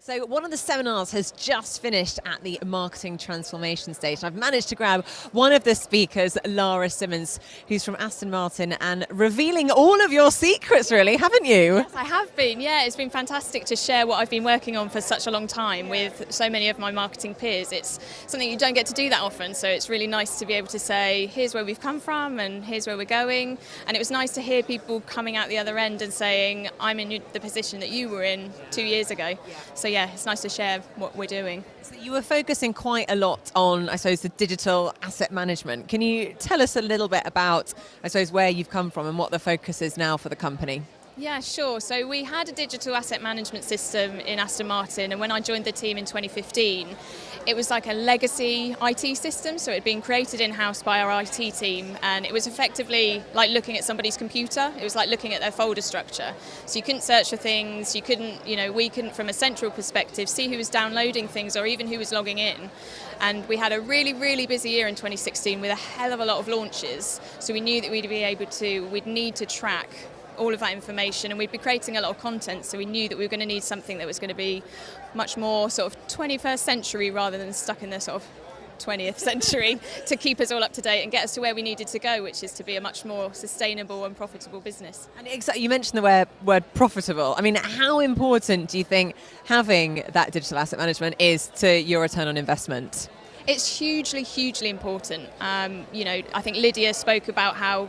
So one of the seminars has just finished at the marketing transformation stage. And I've managed to grab one of the speakers, Lara Simmons, who's from Aston Martin, and revealing all of your secrets, really, haven't you? Yes, I have been. Yeah, it's been fantastic to share what I've been working on for such a long time with so many of my marketing peers. It's something you don't get to do that often, so it's really nice to be able to say, here's where we've come from and here's where we're going. And it was nice to hear people coming out the other end and saying, I'm in the position that you were in 2 years ago. So yeah, it's nice to share what we're doing. So you were focusing quite a lot on, I suppose, the digital asset management. Can you tell us a little bit about, I suppose, where you've come from and what the focus is now for the company? Yeah, sure. So we had a digital asset management system in Aston Martin, and when I joined the team in 2015, it was like a legacy IT system, so it had been created in-house by our IT team, and it was effectively like looking at somebody's computer. It was like looking at their folder structure. So you couldn't search for things, you couldn't, we couldn't from a central perspective see who was downloading things or even who was logging in. And we had a really, really busy year in 2016 with a hell of a lot of launches, so we knew that we'd need to track all of that information, and we'd be creating a lot of content, so we knew that we were going to need something that was going to be much more sort of 21st century rather than stuck in the sort of 20th century to keep us all up to date and get us to where we needed to go, which is to be a much more sustainable and profitable business. And you mentioned the word profitable. I mean, how important do you think having that digital asset management is to your return on investment? It's hugely, hugely important. I think Lydia spoke about how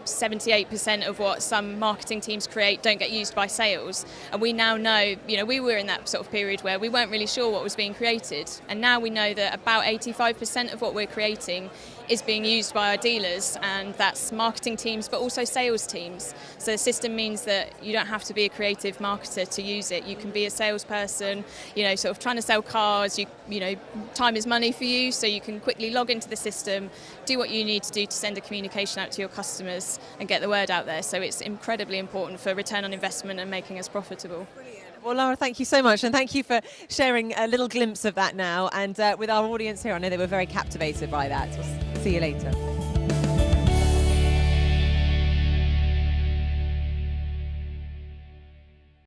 78% of what some marketing teams create don't get used by sales. And we now know, we were in that sort of period where we weren't really sure what was being created. And now we know that about 85% of what we're creating is being used by our dealers, and that's marketing teams but also sales teams. So the system means that you don't have to be a creative marketer to use it. You can be a salesperson, sort of trying to sell cars. Time is money for you, so you can quickly log into the system, do what you need to do to send a communication out to your customers and get the word out there. So it's incredibly important for return on investment and making us profitable. Brilliant. Well, Lara, thank you so much, and thank you for sharing a little glimpse of that now. And with our audience here, I know they were very captivated by that. We'll see you later.